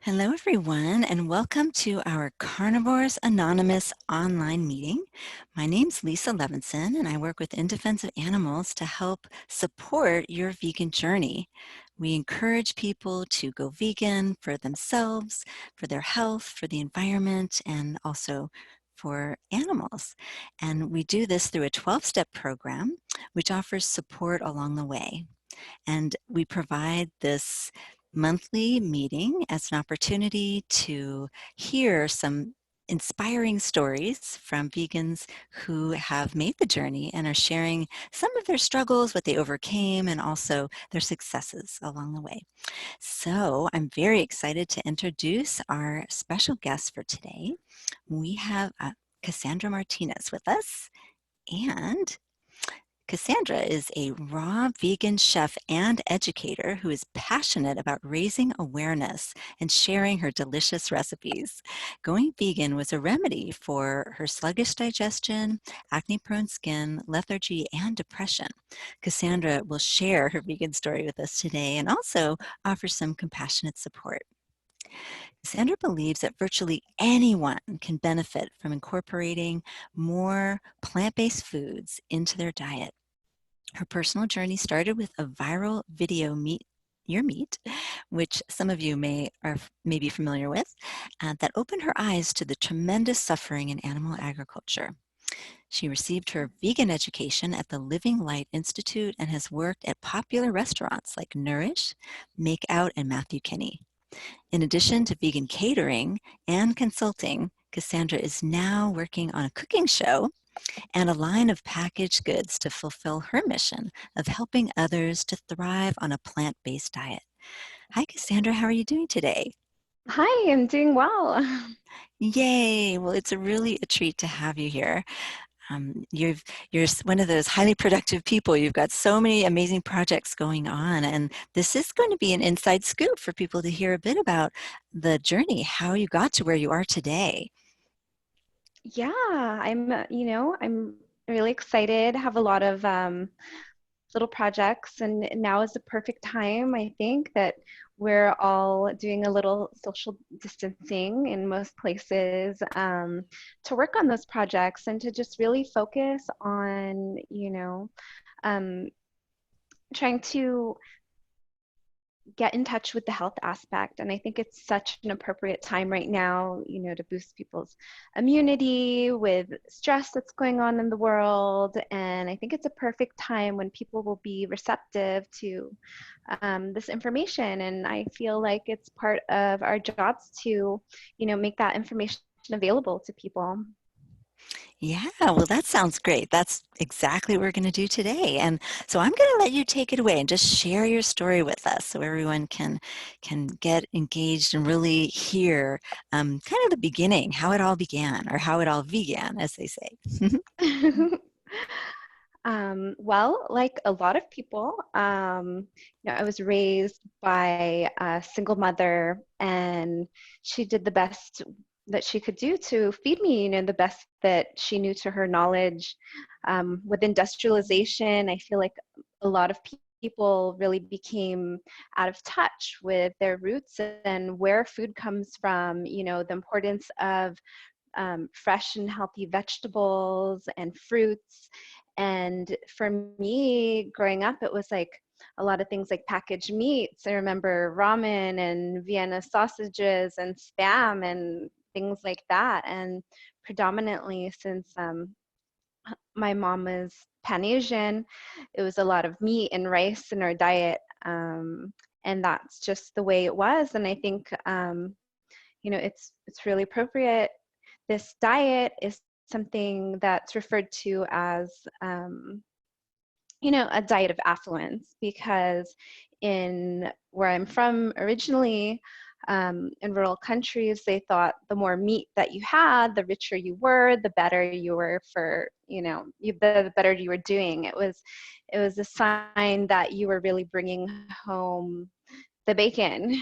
Hello, everyone, and welcome to our Carnivores Anonymous online meeting. My name's Lisa Levinson, and I work with In Defense of Animals to help support your vegan journey. We encourage people to go vegan for themselves, for their health, for the environment, and also for animals. And we do this through a 12-step program, which offers support along the way. And we provide this monthly meeting as an opportunity to hear some inspiring stories from vegans who have made the journey and are sharing some of their struggles, what they overcame, and also their successes along the way. So I'm very excited to introduce our special guest for today. We have Cassandra Martinez with us, and Cassandra is a raw vegan chef and educator who is passionate about raising awareness and sharing her delicious recipes. Going vegan was a remedy for her sluggish digestion, acne-prone skin, lethargy, and depression. Cassandra will share her vegan story with us today and also offer some compassionate support. Cassandra believes that virtually anyone can benefit from incorporating more plant-based foods into their diet. Her personal journey started with a viral video, Meet Your Meat, which some of you may be familiar with, that opened her eyes to the tremendous suffering in animal agriculture. She received her vegan education at the Living Light Institute and has worked at popular restaurants like Nourish, Make Out, and Mathew Kenny. In addition to vegan catering and consulting, Cassandra is now working on a cooking show and a line of packaged goods to fulfill her mission of helping others to thrive on a plant-based diet. Hi, Cassandra. How are you doing today? Hi, I'm doing well. Yay! Well, it's really a treat to have you here. You're one of those highly productive people. You've got so many amazing projects going on, and this is going to be an inside scoop for people to hear a bit about the journey, how you got to where you are today. Yeah, I'm really excited. Have a lot of little projects, and now is the perfect time, I think, that we're all doing a little social distancing in most places to work on those projects and to just really focus on, um, trying to get in touch with the health aspect. And I think it's such an appropriate time right now, to boost people's immunity with stress that's going on in the world. And I think it's a perfect time when people will be receptive to this information. And I feel like it's part of our jobs to, make that information available to people. Yeah, well, that sounds great. That's exactly what we're going to do today. And so I'm going to let you take it away and just share your story with us so everyone can get engaged and really hear kind of the beginning, how it all began, or how it all began, as they say. Well, like a lot of people, I was raised by a single mother, and she did the best that she could do to feed me, the best that she knew to her knowledge. With industrialization, I feel like a lot of people really became out of touch with their roots and where food comes from, the importance of fresh and healthy vegetables and fruits. And for me, growing up, it was like a lot of things like packaged meats. I remember ramen and Vienna sausages and Spam and things like that. And predominantly, since my mom is Pan Asian, it was a lot of meat and rice in our diet. And that's just the way it was. And I think, it's really appropriate. This diet is something that's referred to as, a diet of affluence, because in where I'm from originally, in rural countries, they thought the more meat that you had, the richer you were, the better you were for, the better you were doing. It was a sign that you were really bringing home the bacon,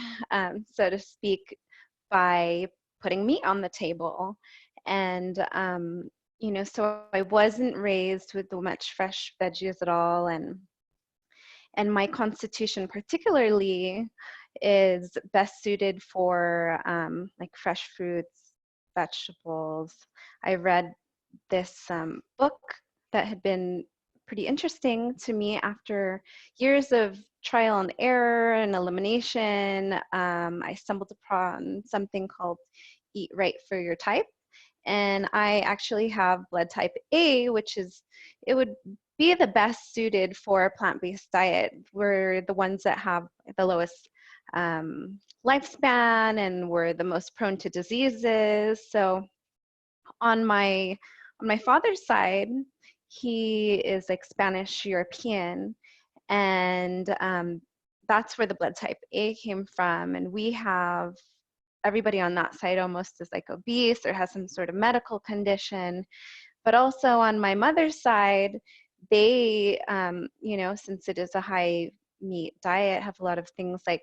so to speak, by putting meat on the table. And, so I wasn't raised with much fresh veggies at all. And my constitution particularly is best suited for like fresh fruits, vegetables. I read this book that had been pretty interesting to me after years of trial and error and elimination. I stumbled upon something called Eat Right for Your Type. And I actually have blood type A, which is, it would be the best suited for a plant-based diet. We're the ones that have the lowest lifespan, and we're the most prone to diseases. So on my father's side, he is like Spanish European, and that's where the blood type A came from. And we have everybody on that side almost is like obese or has some sort of medical condition. But also on my mother's side, they, since it is a high meat diet, have a lot of things like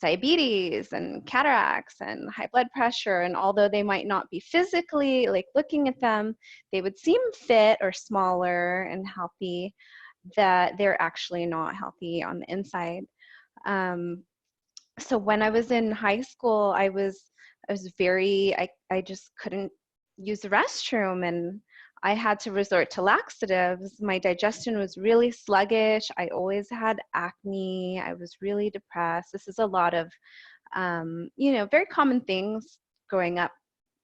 diabetes and cataracts and high blood pressure. And although they might not be physically, like looking at them, they would seem fit or smaller and healthy, that they're actually not healthy on the inside. So when I was in high school, I just couldn't use the restroom, and I had to resort to laxatives. My digestion was really sluggish. I always had acne. I was really depressed. This is a lot of, very common things growing up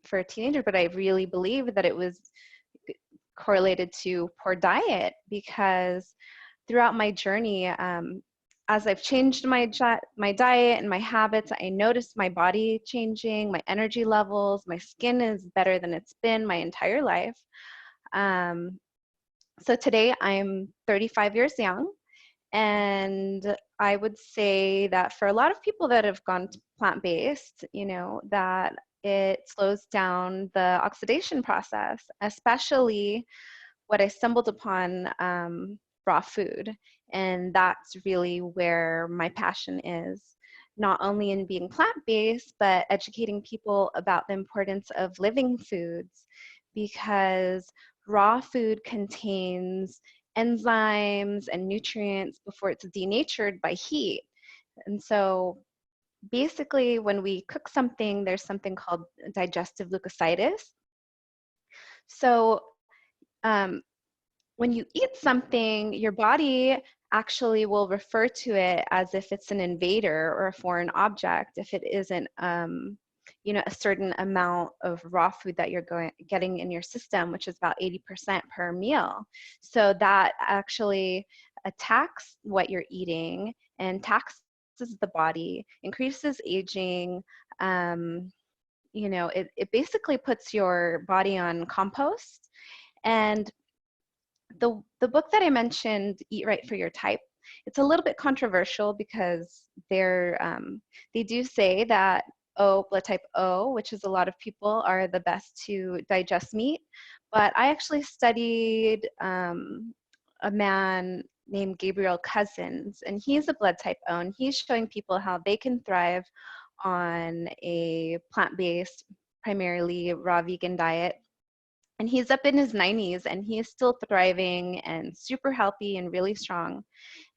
for a teenager, but I really believe that it was correlated to poor diet, because throughout my journey, as I've changed my diet and my habits, I noticed my body changing, my energy levels, my skin is better than it's been my entire life. So today I'm 35 years young, and I would say that for a lot of people that have gone plant-based, that it slows down the oxidation process, especially what I stumbled upon, raw food. And that's really where my passion is, not only in being plant-based, but educating people about the importance of living foods, because raw food contains enzymes and nutrients before it's denatured by heat. And so basically when we cook something, there's something called digestive leukocytis. So when you eat something, your body actually will refer to it as if it's an invader or a foreign object if it isn't, a certain amount of raw food that you're getting in your system, which is about 80% per meal. So that actually attacks what you're eating and taxes the body, increases aging. It basically puts your body on compost. And the book that I mentioned, Eat Right for Your Type, it's a little bit controversial because they do say that blood type O, which is a lot of people, are the best to digest meat. But I actually studied a man named Gabriel Cousins, and he's a blood type O, and he's showing people how they can thrive on a plant-based, primarily raw vegan diet. And he's up in his 90s, and he is still thriving and super healthy and really strong,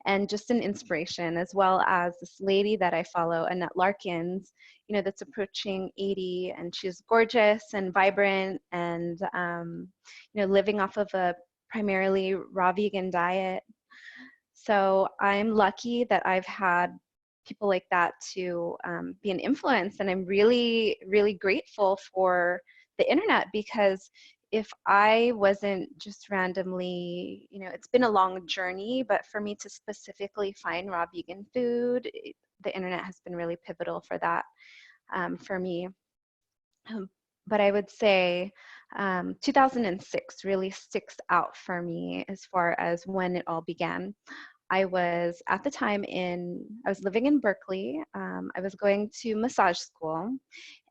and just an inspiration, as well as this lady that I follow, Annette Larkins, that's approaching 80, and she's gorgeous and vibrant, and living off of a primarily raw vegan diet. So I'm lucky that I've had people like that to be an influence, and I'm really, really grateful for the internet, because if I wasn't just randomly, it's been a long journey, but for me to specifically find raw vegan food, the internet has been really pivotal for that, for me. But I would say 2006 really sticks out for me as far as when it all began. I was at the time I was living in Berkeley. I was going to massage school,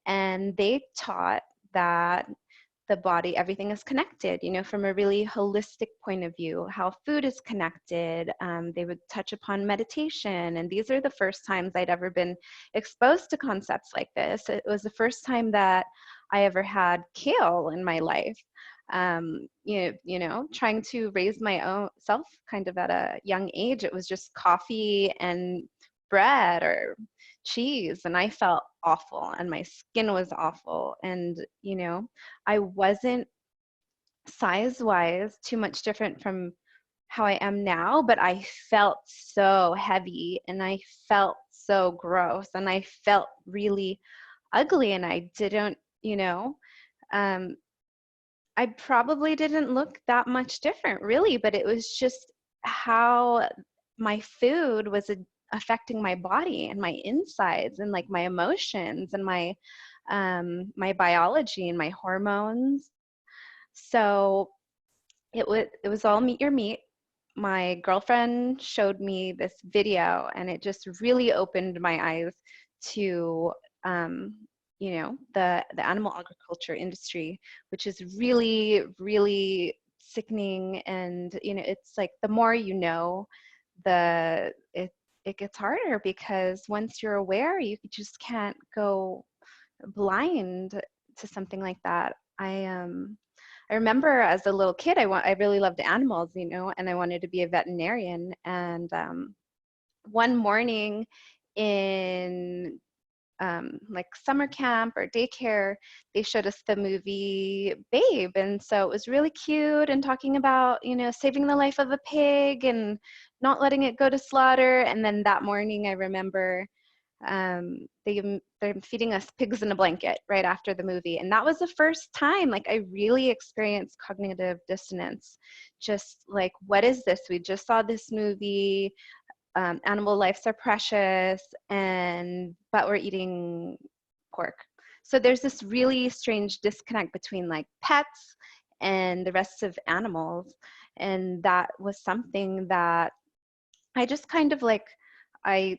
and they taught that the body, everything is connected, from a really holistic point of view, how food is connected. They would touch upon meditation. And these are the first times I'd ever been exposed to concepts like this. It was the first time that I ever had kale in my life. Trying to raise my own self kind of at a young age. It was just coffee and bread or cheese, and I felt awful and my skin was awful. And, I wasn't size-wise too much different from how I am now, but I felt so heavy and I felt so gross and I felt really ugly and I didn't, um, I probably didn't look that much different really, but it was just how my food was affecting my body and my insides and like my emotions and my biology and my hormones. So it was all meet your meat. My girlfriend showed me this video and it just really opened my eyes to the animal agriculture industry, which is really, really sickening. And it's like the more you know, it gets harder, because once you're aware, you just can't go blind to something like that. I remember as a little kid, I really loved animals, and I wanted to be a veterinarian. And one morning in like summer camp or daycare, they showed us the movie Babe, and so it was really cute and talking about saving the life of a pig and not letting it go to slaughter. And then that morning, I remember they're feeding us pigs in a blanket right after the movie, and that was the first time like I really experienced cognitive dissonance. Just like, what is this? We just saw this movie, animal lives are precious, but we're eating pork. So there's this really strange disconnect between like pets and the rest of animals, and that was something that I just kind of like I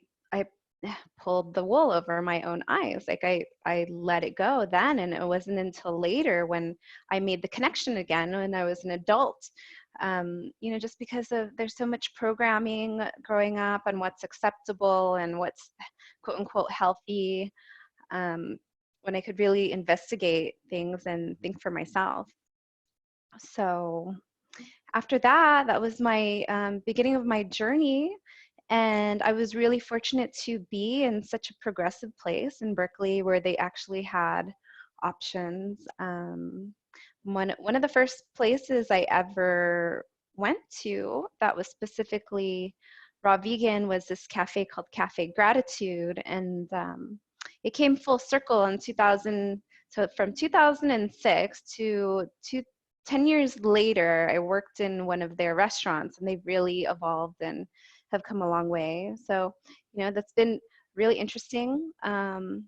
pulled the wool over my own eyes. Like I let it go then, and it wasn't until later when I made the connection again when I was an adult. Just because there's so much programming growing up on what's acceptable and what's quote unquote healthy, um, when I could really investigate things and think for myself. So after that, that was my beginning of my journey. And I was really fortunate to be in such a progressive place in Berkeley where they actually had options. One of the first places I ever went to that was specifically raw vegan was this cafe called Cafe Gratitude. And it came full circle in 2000. So from 2006 to 10 years later, I worked in one of their restaurants, and they've really evolved and have come a long way. So, that's been really interesting. Along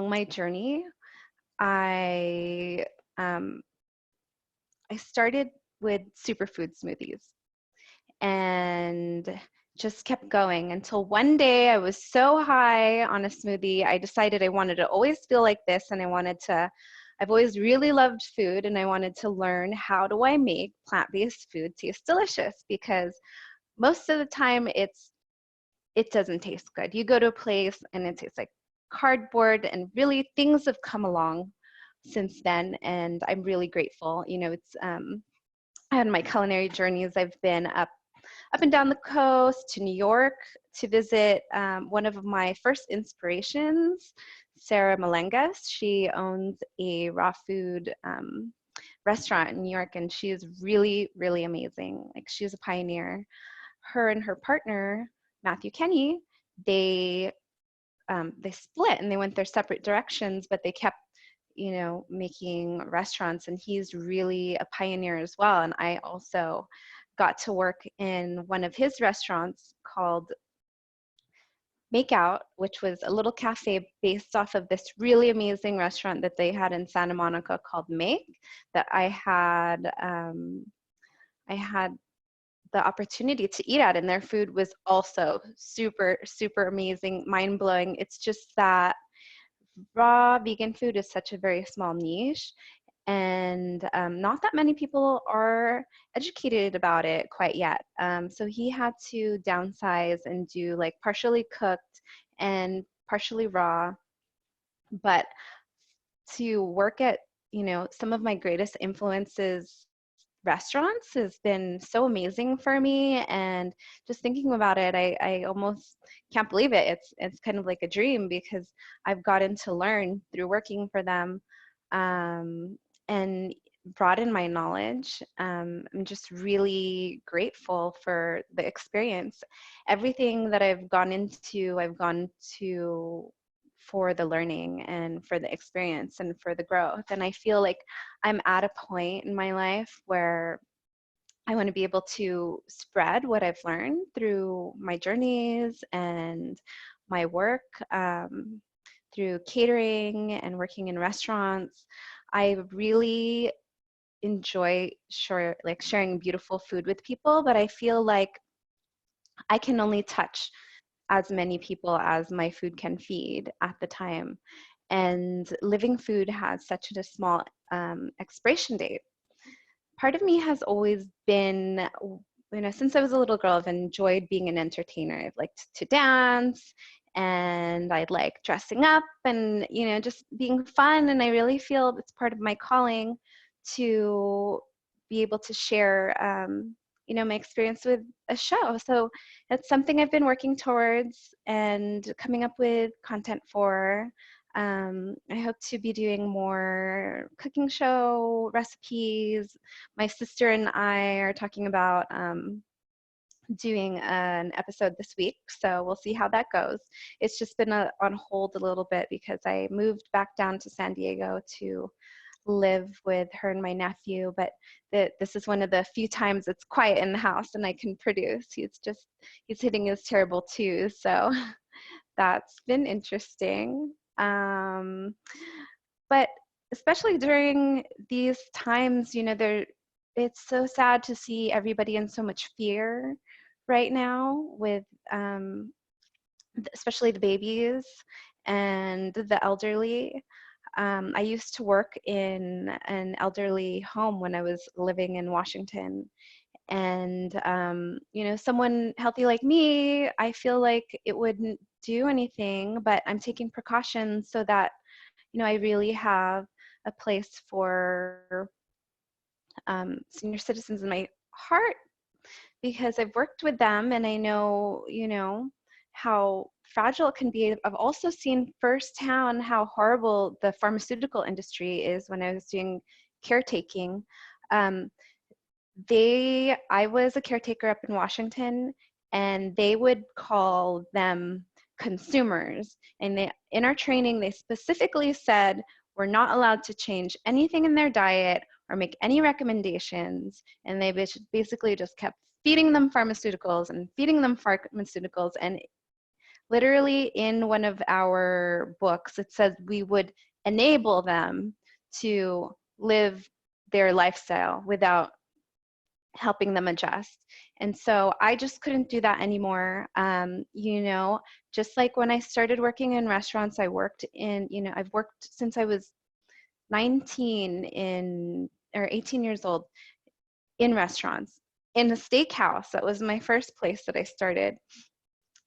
my journey, I um, I started with superfood smoothies and just kept going until one day I was so high on a smoothie, I decided I wanted to always feel like this, and I've always really loved food, and I wanted to learn, how do I make plant-based food taste delicious? Because most of the time it doesn't taste good. You go to a place and it tastes like cardboard, and really things have come along since then, and I'm really grateful. It's I had my culinary journeys. I've been up and down the coast to New York to visit one of my first inspirations, Sarah Malengas. She owns a raw food restaurant in New York, and she is really, really amazing. Like, she's a pioneer. Her and her partner, Mathew Kenny, they split and they went their separate directions, but they kept making restaurants, and he's really a pioneer as well. And I also got to work in one of his restaurants called Makeout, which was a little cafe based off of this really amazing restaurant that they had in Santa Monica called Make, that I had the opportunity to eat at, and their food was also super, super amazing, mind-blowing. It's just that raw vegan food is such a very small niche, and not that many people are educated about it quite yet. So he had to downsize and do like partially cooked and partially raw. But to work at, some of my greatest influences restaurants has been so amazing for me. And just thinking about it, I almost can't believe it. It's kind of like a dream because I've gotten to learn through working for them, and broaden my knowledge. I'm just really grateful for the experience. Everything that I've gone to for the learning and for the experience and for the growth. And I feel like I'm at a point in my life where I want to be able to spread what I've learned through my journeys and my work, through catering and working in restaurants. I really enjoy sharing beautiful food with people, but I feel like I can only touch as many people as my food can feed at the time. And living food has such a small expiration date. Part of me has always been, since I was a little girl, I've enjoyed being an entertainer. I've liked to dance, and I like dressing up and, just being fun. And I really feel it's part of my calling to be able to share, my experience with a show. So it's something I've been working towards and coming up with content for. I hope to be doing more cooking show recipes. My sister and I are talking about doing an episode this week, so we'll see how that goes. It's just been on hold a little bit because I moved back down to San Diego to live with her and my nephew, but this is one of the few times it's quiet in the house and I can produce. He's hitting his terrible twos, so that's been interesting. But especially during these times, it's so sad to see everybody in so much fear right now with especially the babies and the elderly. I used to work in an elderly home when I was living in Washington. And, someone healthy like me, I feel like it wouldn't do anything, but I'm taking precautions so that, I really have a place for senior citizens in my heart, because I've worked with them and I know, how fragile it can be. I've also seen firsthand how horrible the pharmaceutical industry is when I was doing caretaking. Um, I was a caretaker up in Washington, and they would call them consumers. And in our training, they specifically said, we're not allowed to change anything in their diet or make any recommendations. And they basically just kept feeding them pharmaceuticals and feeding them pharmaceuticals. And literally in one of our books, it says we would enable them to live their lifestyle without helping them adjust. And so I just couldn't do that anymore. Just like when I started working in restaurants, I've worked since I was 18 years old in restaurants. In a steakhouse, that was my first place that I started.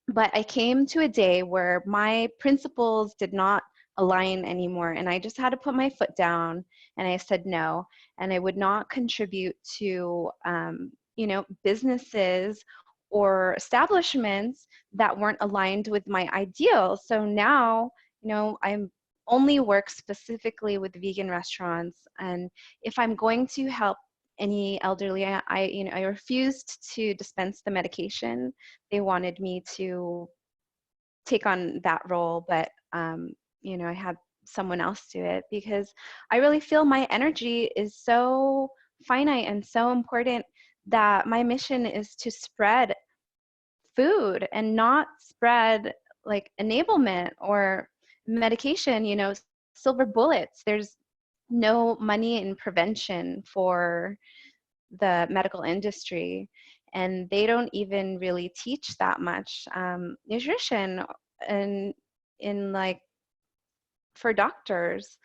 But I came to a day where my principles did not align anymore, and I just had to put my foot down, and I said no, and I would not contribute to businesses or establishments that weren't aligned with my ideals. So now, I'm only work specifically with vegan restaurants, and if I'm going to help any elderly, I refused to dispense the medication. They wanted me to take on that role, but I had someone else do it because I really feel my energy is so finite and so important that my mission is to spread food and not spread like enablement or medication, silver bullets. There's no money in prevention for the medical industry, and they don't even really teach that much nutrition and in like for doctors.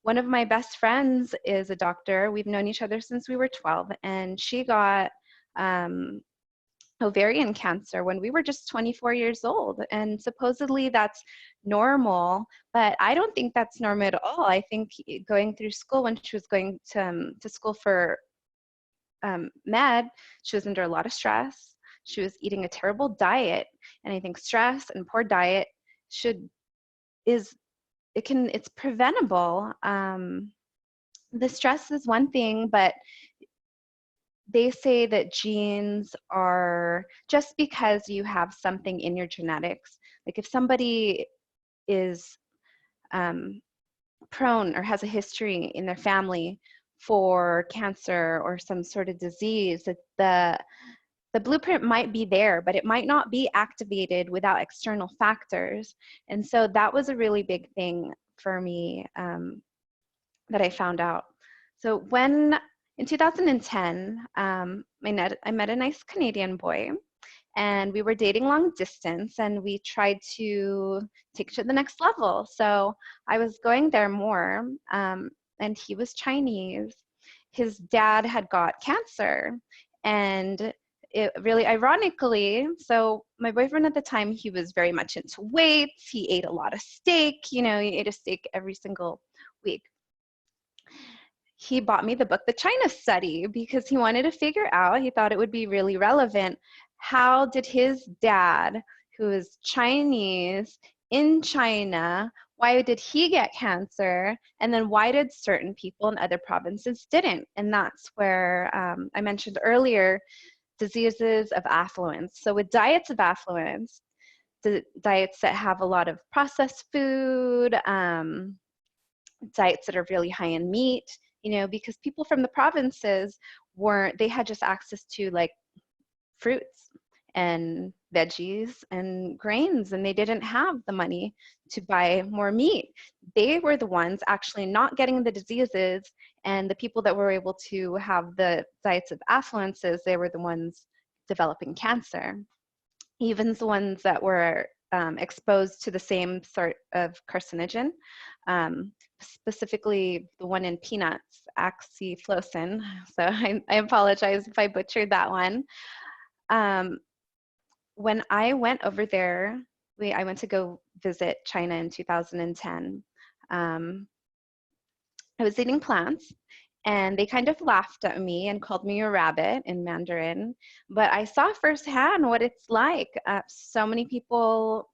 One of my best friends is a doctor. We've known each other since we were 12, and she got ovarian cancer when we were just 24 years old. And supposedly that's normal, but I don't think that's normal at all. I think going through school, when she was going to school for met, she was under a lot of stress. She was eating a terrible diet, and I think stress and poor diet it's preventable. The stress is one thing, but they say that genes are just because you have something in your genetics. Like if somebody is prone or has a history in their family for cancer or some sort of disease, that the blueprint might be there, but it might not be activated without external factors. And so that was a really big thing for me that I found out. So in 2010, I met a nice Canadian boy, and we were dating long distance, and we tried to take it to the next level. So I was going there more, and he was Chinese. His dad had got cancer, and it really ironically, so my boyfriend at the time, he was very much into weights. He ate a lot of steak, he ate a steak every single week. He bought me the book, The China Study, because he wanted to figure out, he thought it would be really relevant. How did his dad, who is Chinese in China, why did he get cancer? And then why did certain people in other provinces didn't? And that's where I mentioned earlier, diseases of affluence. So with diets of affluence, the diets that have a lot of processed food, diets that are really high in meat, because people from the provinces they had just access to like fruits and veggies and grains, and they didn't have the money to buy more meat. They were the ones actually not getting the diseases, and the people that were able to have the diets of affluences, they were the ones developing cancer. Even the ones that were exposed to the same sort of carcinogen, specifically the one in peanuts, oxyflocin. So I apologize if I butchered that one. When I went over there, I went to go visit China in 2010. I was eating plants, and they kind of laughed at me and called me a rabbit in Mandarin. But I saw firsthand what it's like. So many people,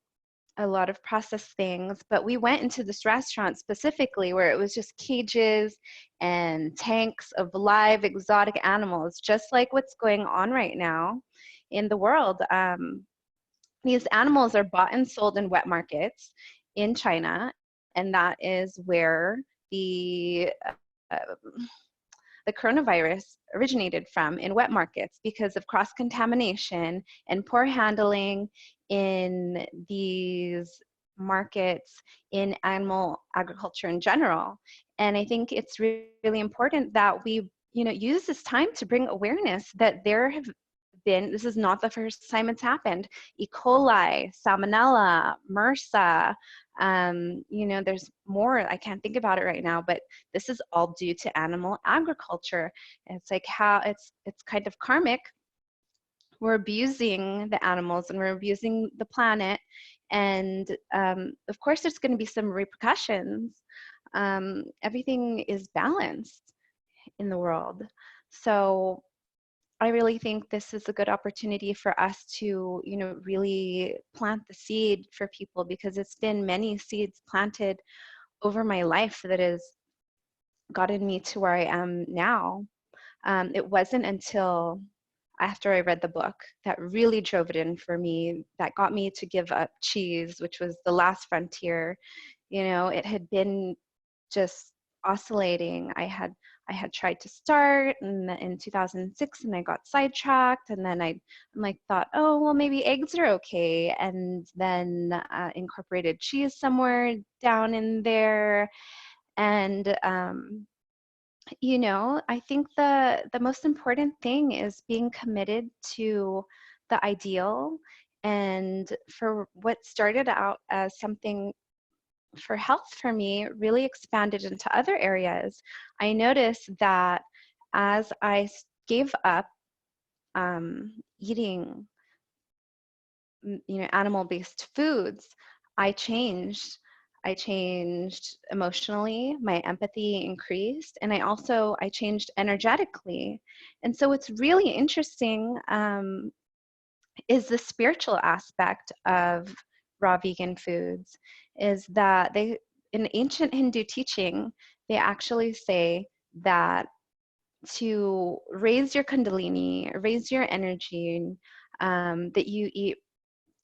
a lot of processed things, but we went into this restaurant specifically where it was just cages and tanks of live exotic animals, just like what's going on right now in the world. These animals are bought and sold in wet markets in China, and that is where uh, the coronavirus originated from, in wet markets, because of cross-contamination and poor handling in these markets in animal agriculture in general. And I think it's really important that we use this time to bring awareness that there have been, this is not the first time it's happened, E. coli, salmonella, MRSA, there's more, I can't think about it right now, but this is all due to animal agriculture. It's like how it's kind of karmic. We're abusing the animals and we're abusing the planet, and of course there's going to be some repercussions. Everything is balanced in the world. So I really think this is a good opportunity for us to, really plant the seed for people, because it's been many seeds planted over my life that has gotten me to where I am now. It wasn't until after I read the book that really drove it in for me, that got me to give up cheese, which was the last frontier. It had been just oscillating. I had tried to start in 2006, and I got sidetracked, and then I'm like thought, oh well, maybe eggs are okay, and then incorporated cheese somewhere down in there. And I think the most important thing is being committed to the ideal, and for what started out as something for health for me really expanded into other areas. I noticed that as I gave up eating, animal-based foods, I changed. I changed emotionally, my empathy increased, and I changed energetically. And so what's really interesting is the spiritual aspect of raw vegan foods, is that in ancient Hindu teaching, they actually say that to raise your kundalini, raise your energy, that you eat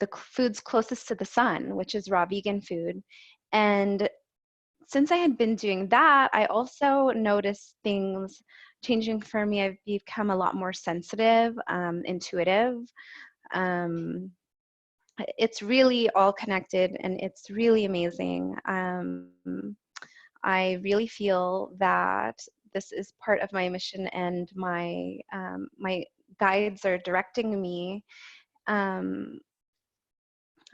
the foods closest to the sun, which is raw vegan food. And since I had been doing that, I also noticed things changing for me. I've become a lot more sensitive, intuitive. Um, it's really all connected and it's really amazing. I really feel that this is part of my mission, and my guides are directing me. Um,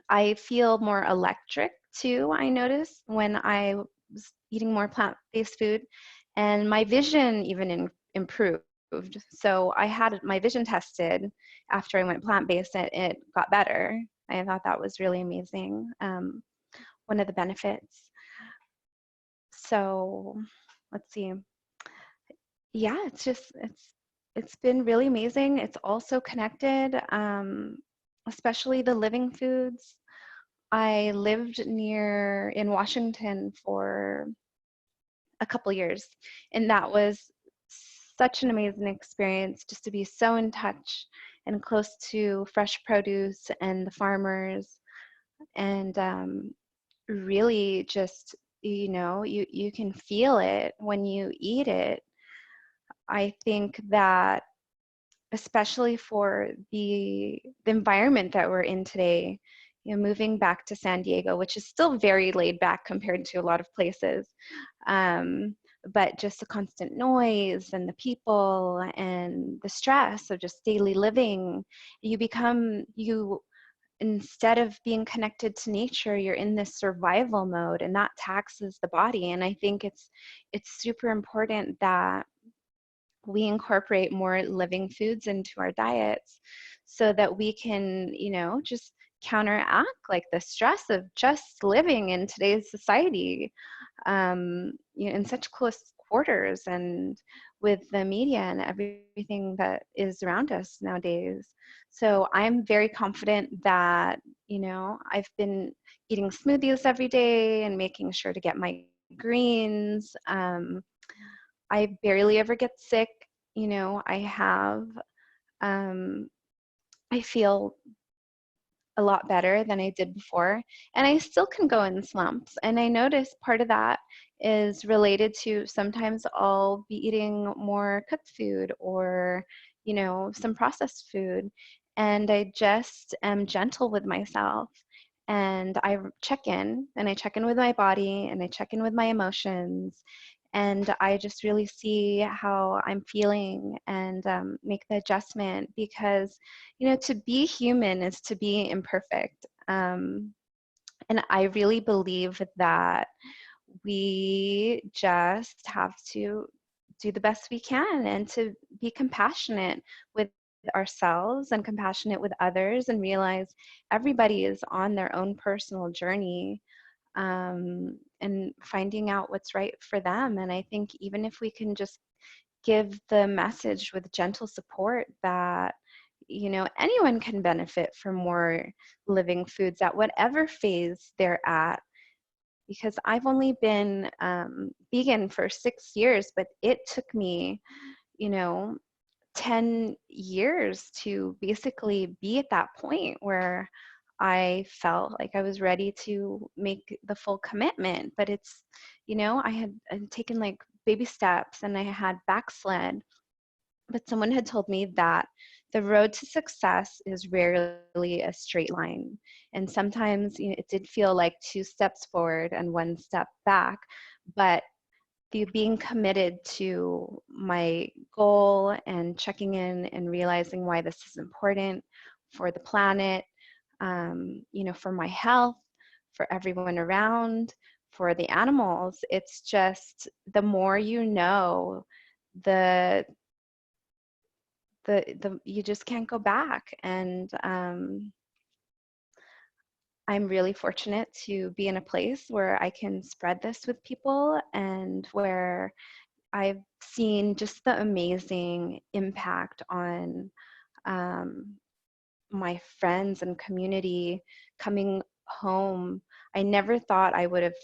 I feel more electric too, I noticed, when I was eating more plant-based food, and my vision even improved. So I had my vision tested after I went plant-based, and it got better. I thought that was really amazing. One of the benefits. So let's see. Yeah, it's been really amazing. It's also connected, especially the living foods. I lived in Washington for a couple years, and that was such an amazing experience, just to be so in touch and close to fresh produce and the farmers, and really just, you can feel it when you eat it. I think that especially for the environment that we're in today, moving back to San Diego, which is still very laid back compared to a lot of places, um, but just the constant noise and the people and the stress of just daily living, you instead of being connected to nature, you're in this survival mode, and that taxes the body. And I think it's super important that we incorporate more living foods into our diets, so that we can, just counteract like the stress of just living in today's society, in such close quarters, and with the media and everything that is around us nowadays. So I'm very confident that, I've been eating smoothies every day and making sure to get my greens. I barely ever get sick. I have, um, I feel a lot better than I did before. And I still can go in slumps. And I notice part of that is related to sometimes I'll be eating more cooked food, or, some processed food. And I just am gentle with myself. And I check in with my body, and I check in with my emotions. And I just really see how I'm feeling, and make the adjustment, because to be human is to be imperfect. And I really believe that we just have to do the best we can, and to be compassionate with ourselves and compassionate with others, and realize everybody is on their own personal journey, and finding out what's right for them. And I think even if we can just give the message with gentle support that anyone can benefit from more living foods at whatever phase they're at, because I've only been vegan for 6 years, but it took me, you know 10 years to basically be at that point where I felt like I was ready to make the full commitment. But I had taken like baby steps, and I had backslid. But someone had told me that the road to success is rarely a straight line. And sometimes, it did feel like 2 steps forward and 1 step back. But being committed to my goal, and checking in and realizing why this is important for the planet, for my health, for everyone around, for the animals. It's just the more the you just can't go back. And I'm really fortunate to be in a place where I can spread this with people, and where I've seen just the amazing impact on um, my friends and community coming home. I never thought I would have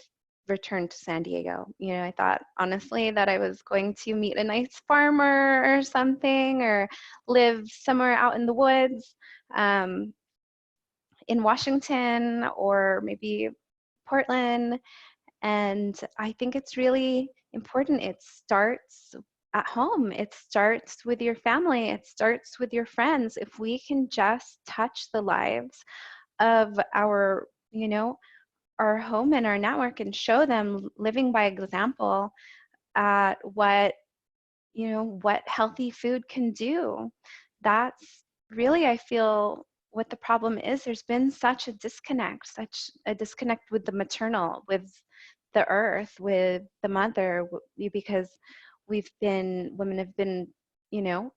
returned to San Diego. You know, I thought honestly that I was going to meet a nice farmer or something, or live somewhere out in the woods um, in Washington or maybe Portland. And I think it's really important. It starts at home. It starts with your family. It starts with your friends. If we can just touch the lives of our, our home and our network, and show them living by example at what healthy food can do. That's really, I feel, what the problem is. There's been such a disconnect with the maternal, with the earth, with the mother, because women have been,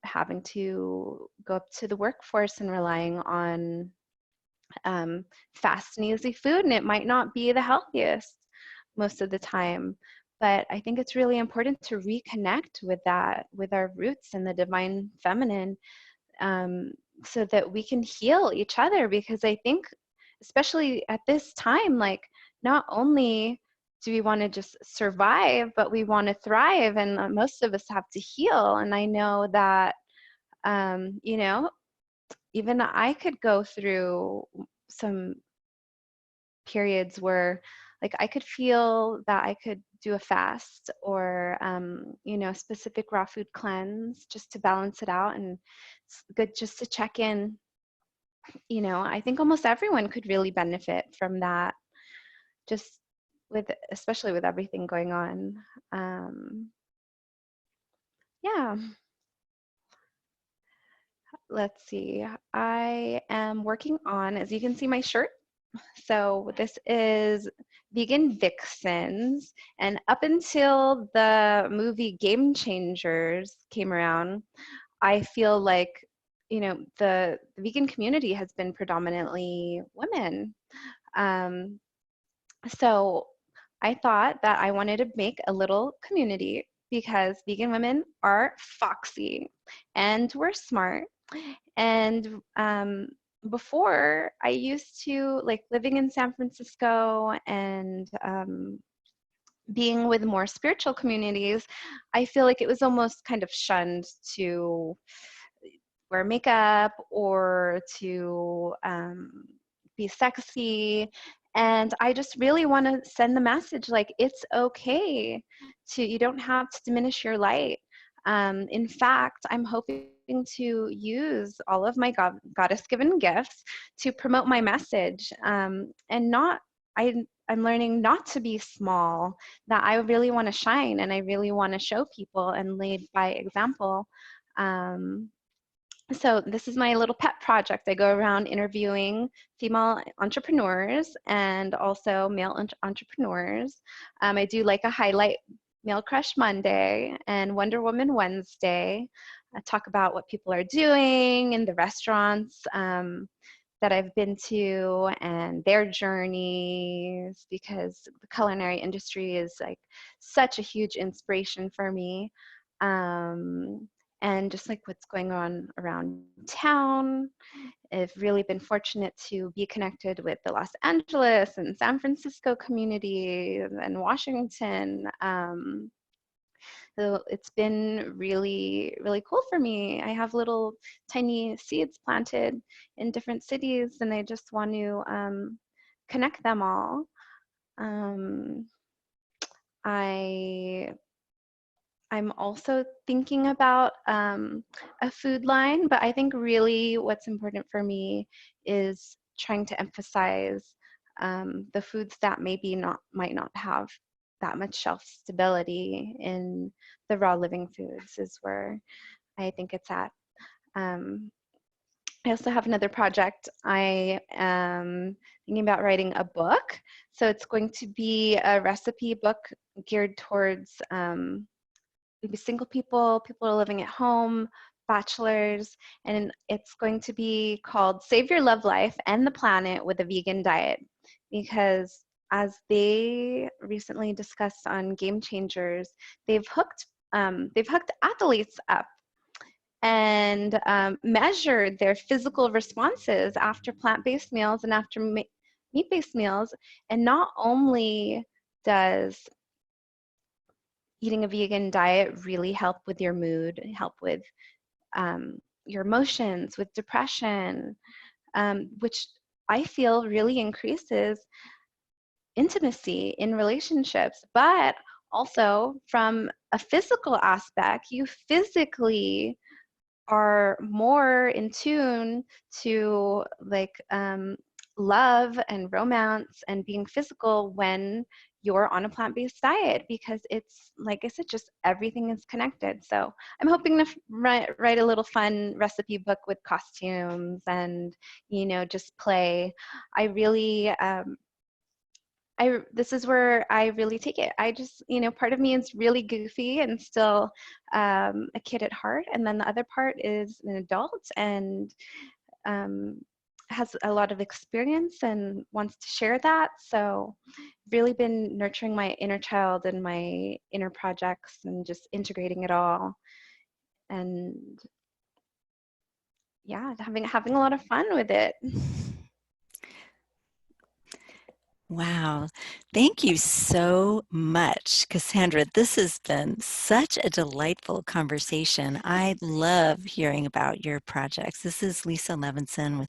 having to go up to the workforce and relying on fast and easy food, and it might not be the healthiest most of the time. But I think it's really important to reconnect with that, with our roots and the divine feminine, um, so that we can heal each other. Because I think, especially at this time, like, not only do we want to just survive, but we want to thrive, and most of us have to heal. And I know that, even I could go through some periods where, like, I could feel that I could do a fast, or specific raw food cleanse, just to balance it out. And it's good just to check in. I think almost everyone could really benefit from that, just especially with everything going on. Yeah, let's see. I am working on, as you can see my shirt, so this is Vegan Vixens. And up until the movie Game Changers came around, I feel like, the vegan community has been predominantly women. Um, so I thought that I wanted to make a little community, because vegan women are foxy and we're smart. And before, I used to, like, living in San Francisco and being with more spiritual communities, I feel like it was almost kind of shunned to wear makeup or to be sexy. And I just really want to send the message, like, it's okay you don't have to diminish your light. In fact, I'm hoping to use all of my goddess given gifts to promote my message. And not, I'm learning not to be small, that I really want to shine, and I really want to show people and lead by example. So this is my little pet project. I go around interviewing female entrepreneurs and also male entrepreneurs. I do like a highlight Male Crush Monday and Wonder Woman Wednesday. I talk about what people are doing in the restaurants that I've been to, and their journeys, because the culinary industry is, like, such a huge inspiration for me. And just, like, what's going on around town. I've really been fortunate to be connected with the Los Angeles and San Francisco community and Washington. So it's been really, really cool for me. I have little tiny seeds planted in different cities, and I just want to connect them all. Um, I'm also thinking about a food line, but I think really what's important for me is trying to emphasize the foods that might not have that much shelf stability in the raw living foods, is where I think it's at. Um, I also have another project. I am thinking about writing a book. So it's going to be a recipe book geared towards maybe single people, people who are living at home, bachelor's, and it's going to be called Save Your Love Life and the Planet with a Vegan Diet, because as they recently discussed on Game Changers, they've hooked athletes up and measured their physical responses after plant-based meals and after meat-based meals. And not only does eating a vegan diet really help with your mood, help with your emotions, with depression, which I feel really increases intimacy in relationships, but also from a physical aspect, you physically are more in tune to like love and romance and being physical when you're on a plant-based diet, because it's, like I said, just everything is connected. So I'm hoping to write a little fun recipe book with costumes and, just play. I really, this is where I really take it. I just, part of me is really goofy and still a kid at heart. And then the other part is an adult and um, has a lot of experience and wants to share that. So really been nurturing my inner child and my inner projects and just integrating it all. And yeah, having a lot of fun with it. Wow. Thank you so much, Cassandra. This has been such a delightful conversation. I love hearing about your projects. This is Lisa Levinson with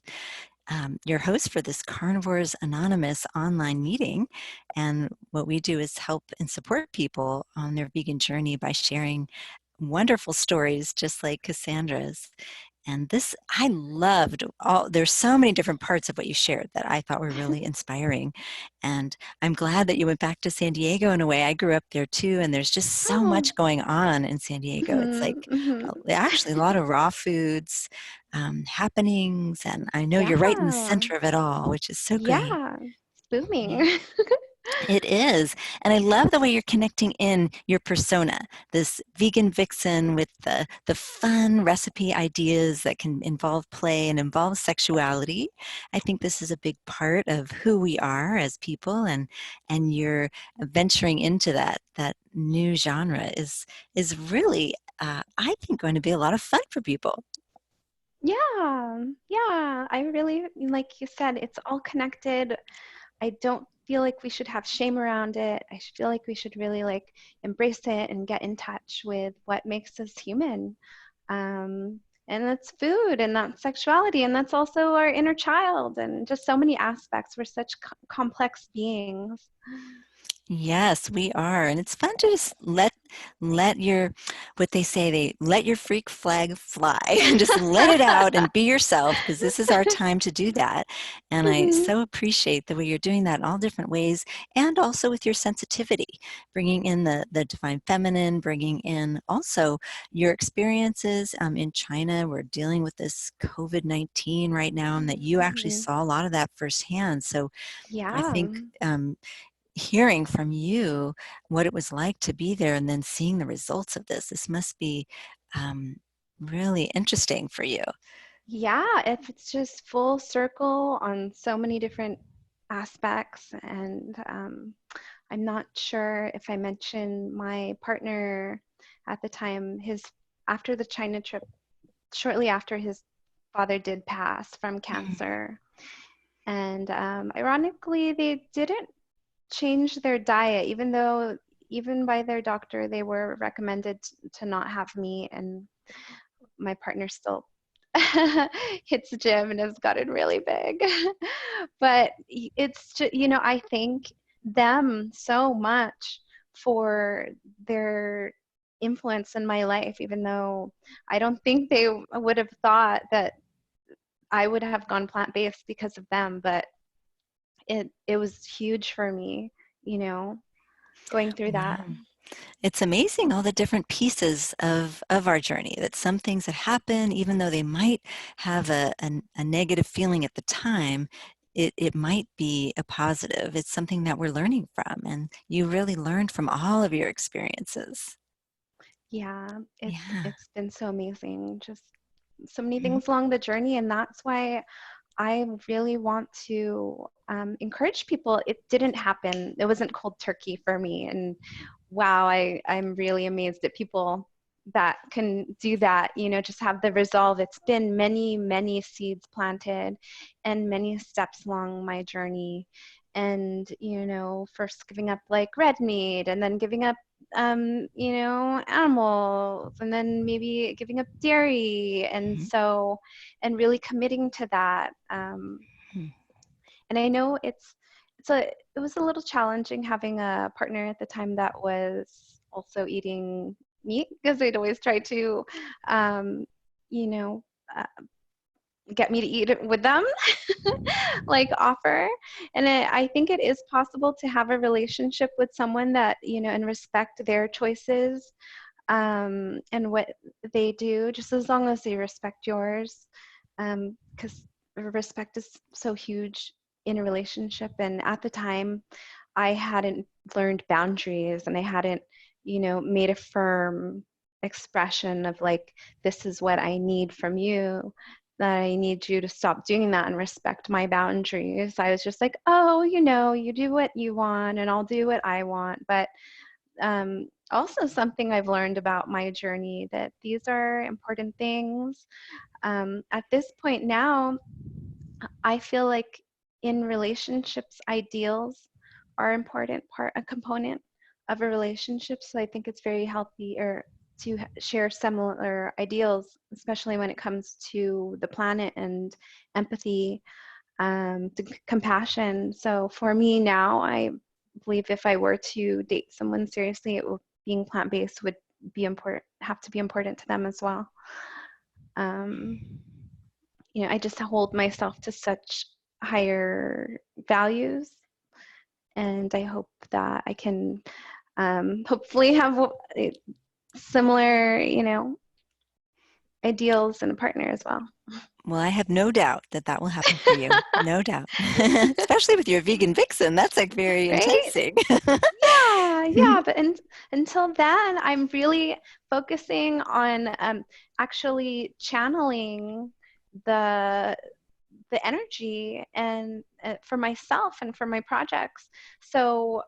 your host for this Carnivores Anonymous online meeting. And what we do is help and support people on their vegan journey by sharing wonderful stories just like Cassandra's. And this, I loved there's so many different parts of what you shared that I thought were really inspiring. And I'm glad that you went back to San Diego in a way. I grew up there too, and there's just so Oh. much going on in San Diego. It's like actually a lot of raw foods, happenings, and I know you're right in the Yeah. center of it all, which is so great. Yeah. It's booming. Yeah. It is. And I love the way you're connecting in your persona, this vegan vixen with the fun recipe ideas that can involve play and involve sexuality. I think this is a big part of who we are as people, and you're venturing into that new genre is really I think going to be a lot of fun for people. Yeah. Yeah. I really, like you said, it's all connected. I don't feel like we should have shame around it. I feel like we should really like embrace it and get in touch with what makes us human. And that's food and that's sexuality and that's also our inner child and just so many aspects. We're such complex beings. Yes, we are. And it's fun to just let your what they say, they let your freak flag fly and just let it out and be yourself, because this is our time to do that. And I Mhm. so appreciate the way you're doing that in all different ways, and also with your sensitivity, bringing in the divine feminine, bringing in also your experiences in China. We're dealing with this COVID-19 right now, and that you actually Mhm. saw a lot of that firsthand. So I Yeah. think hearing from you what it was like to be there and then seeing the results of this must be really interesting for you. Yeah, if it's just full circle on so many different aspects. And I'm not sure if I mentioned my partner at the time, after the China trip, shortly after his father did pass from Mhm. cancer. And ironically, they didn't change their diet, even by their doctor, they were recommended to not have meat. And my partner still hits the gym and has gotten really big. But it's just, I thank them so much for their influence in my life, even though I don't think they would have thought that I would have gone plant-based because of them. But it was huge for me, going through that. Wow. It's amazing all the different pieces of our journey, that some things that happen, even though they might have a negative feeling at the time, it might be a positive. It's something that we're learning from, and you really learned from all of your experiences. Yeah, Yeah. it's been so amazing. Just so many Mhm. things along the journey, and that's why I really want to encourage people. It didn't happen. It wasn't cold turkey for me. And wow, I'm really amazed at people that can do that, just have the resolve. It's been many, many seeds planted and many steps along my journey. And, first giving up like red meat and then giving up animals and then maybe giving up dairy. And Mhm. so, and really committing to that. Mhm. And I know it was a little challenging having a partner at the time that was also eating meat because they'd always try to, um, you know, uh, get me to eat it with them, like offer. And I think it is possible to have a relationship with someone that, and respect their choices and what they do, just as long as they respect yours, because respect is so huge in a relationship. And at the time, I hadn't learned boundaries, and I hadn't, made a firm expression of like, this is what I need from you. That I need you to stop doing that and respect my boundaries. I was just like, oh, you do what you want, and I'll do what I want. But also something I've learned about my journey that these are important things. At this point now, I feel like in relationships, ideals are important a component of a relationship. So I think it's very healthy or to share similar ideals, especially when it comes to the planet and empathy, to compassion. So for me now, I believe if I were to date someone seriously, being plant-based would be important, have to be important to them as well. Um, I just hold myself to such higher values, and I hope that I can hopefully have similar, ideals in a partner as well. Well, I have no doubt that that will happen for you. No doubt. Especially with your vegan vixen. That's like very Right? enticing. Yeah, yeah. But until then, I'm really focusing on actually channeling the the energy and for myself and for my projects. So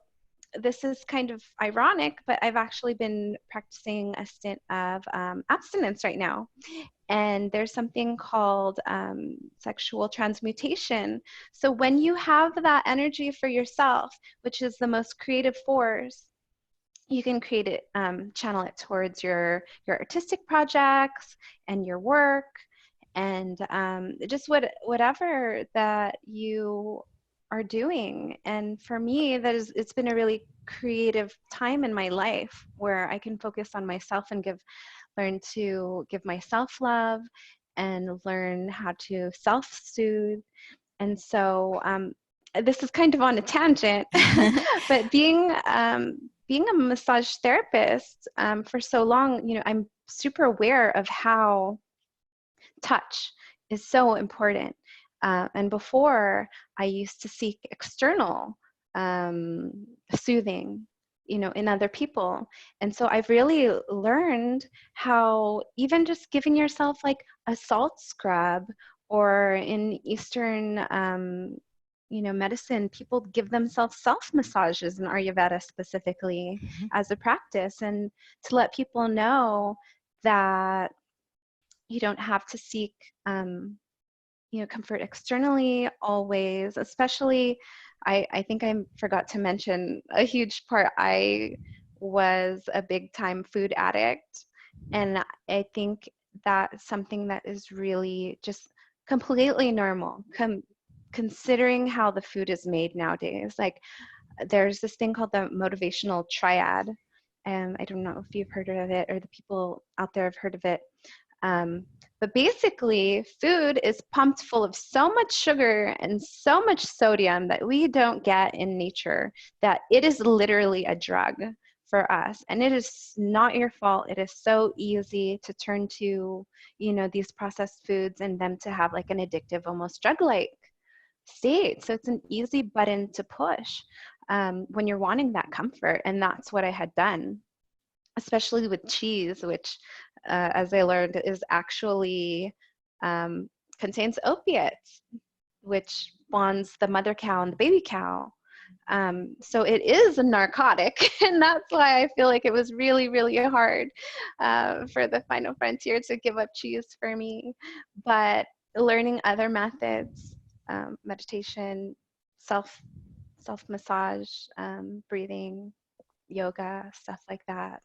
this is kind of ironic, but I've actually been practicing a stint of abstinence right now. And there's something called sexual transmutation. So when you have that energy for yourself, which is the most creative force, you can create it, channel it towards your artistic projects and your work, and just whatever that you are doing. And for me, it's been a really creative time in my life where I can focus on myself and learn to give myself love and learn how to self-soothe. And so this is kind of on a tangent, but being a massage therapist for so long, I'm super aware of how touch is so important. And before, I used to seek external um, soothing, in other people. And so I've really learned how even just giving yourself like a salt scrub, or in Eastern, medicine, people give themselves self massages in Ayurveda specifically Mhm. as a practice, and to let people know that you don't have to seek comfort externally always, especially I think I forgot to mention a huge part. I was a big time food addict, and I think that's something that is really just completely normal, considering how the food is made nowadays. Like there's this thing called the motivational triad, and I don't know if you've heard of it or the people out there have heard of it. Um, but basically, food is pumped full of so much sugar and so much sodium that we don't get in nature, that it is literally a drug for us. And it is not your fault. It is so easy to turn to, these processed foods and them to have like an addictive, almost drug-like state. So it's an easy button to push when you're wanting that comfort. And that's what I had done. especially with cheese, which, as I learned, is actually um, contains opiates, which bonds the mother cow and the baby cow. So it is a narcotic, and that's why I feel like it was really, really hard for the final frontier to give up cheese for me. But learning other methods, meditation, self self massage, breathing, yoga, stuff like that,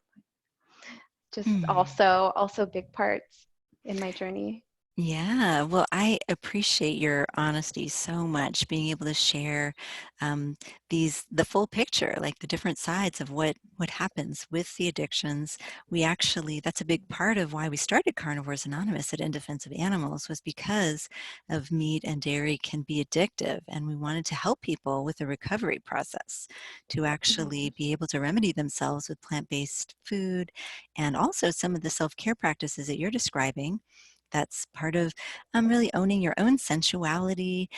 just Hmm. also big parts in my journey. Yeah, well, I appreciate your honesty so much, being able to share um, the full picture, like the different sides of what happens with the addictions. We actually, that's a big part of why we started Carnivores Anonymous at In Defense of Animals, was because of meat and dairy can be addictive, and we wanted to help people with the recovery process to actually Mhm. be able to remedy themselves with plant-based food, and also some of the self-care practices that you're describing. That's part of really owning your own sensuality,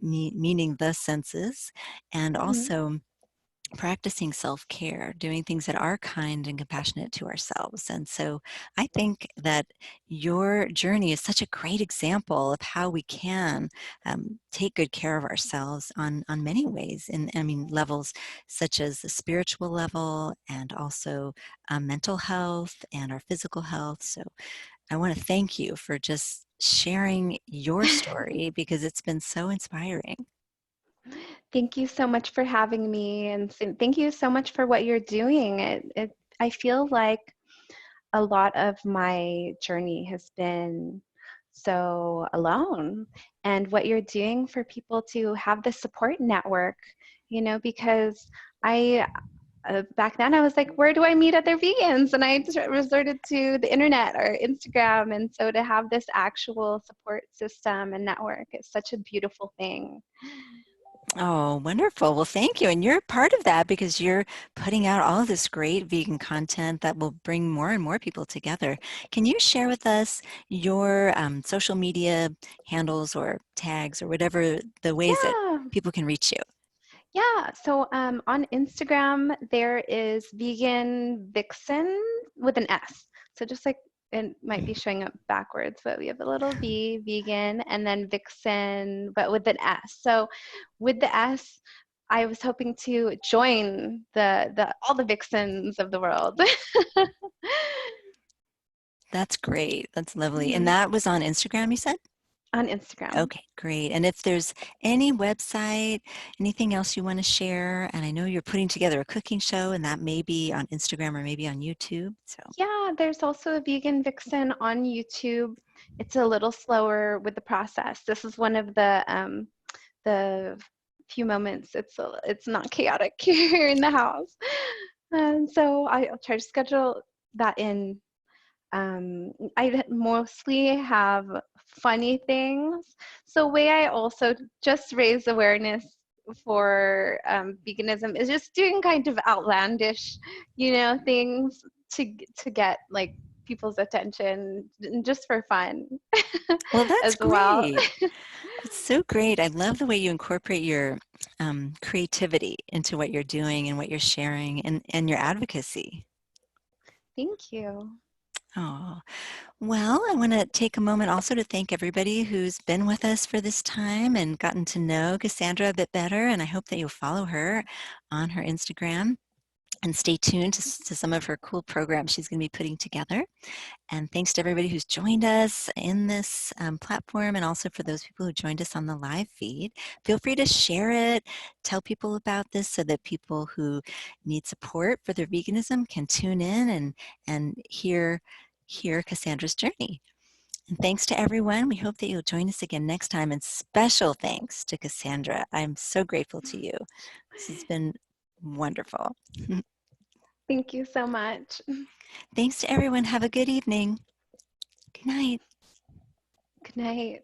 meaning the senses, and Mhm. also practicing self-care, doing things that are kind and compassionate to ourselves. And so I think that your journey is such a great example of how we can take good care of ourselves on many ways, in I mean levels such as the spiritual level, and also mental health and our physical health. So I want to thank you for just sharing your story, because it's been so inspiring. Thank you so much for having me, and thank you so much for what you're doing. I feel like a lot of my journey has been so alone, and what you're doing for people to have the support network, because I back then I was like, where do I meet other vegans? And I just resorted to the internet or Instagram. And so to have this actual support system and network is such a beautiful thing. Oh, wonderful. Well, thank you. And you're part of that because you're putting out all this great vegan content that will bring more and more people together. Can you share with us your social media handles or tags or whatever the ways that Yeah. people can reach you? Yeah, so on Instagram, there is vegan vixen with an S. So just like it might be showing up backwards, but we have a little V, vegan, and then vixen, but with an S. So with the S, I was hoping to join the all the vixens of the world. That's great. That's lovely. And Mhm. that was on Instagram, you said? On Instagram. Okay, great. And if there's any website, anything else you want to share, and I know you're putting together a cooking show, and that may be on Instagram or maybe on YouTube. So, Yeah, there's also a vegan vixen on YouTube. It's a little slower with the process. This is one of the few moments it's not chaotic here in the house. And so I'll try to schedule that in. I mostly have funny things. So way I also just raise awareness for veganism is just doing kind of outlandish, things to get like people's attention just for fun well, that's as well. great. That's so great. I love the way you incorporate your creativity into what you're doing and what you're sharing, and your advocacy. Thank you. Oh, well, I want to take a moment also to thank everybody who's been with us for this time and gotten to know Cassandra a bit better. And I hope that you'll follow her on her Instagram and stay tuned to some of her cool programs she's going to be putting together. And thanks to everybody who's joined us in this platform, and also for those people who joined us on the live feed. Feel free to share it, tell people about this so that people who need support for their veganism can tune in and hear Cassandra's journey. And thanks to everyone. We hope that you'll join us again next time. And special thanks to Cassandra. I'm so grateful to you. This has been wonderful. Thank you so much. Thanks to everyone. Have a good evening. Good night. Good night.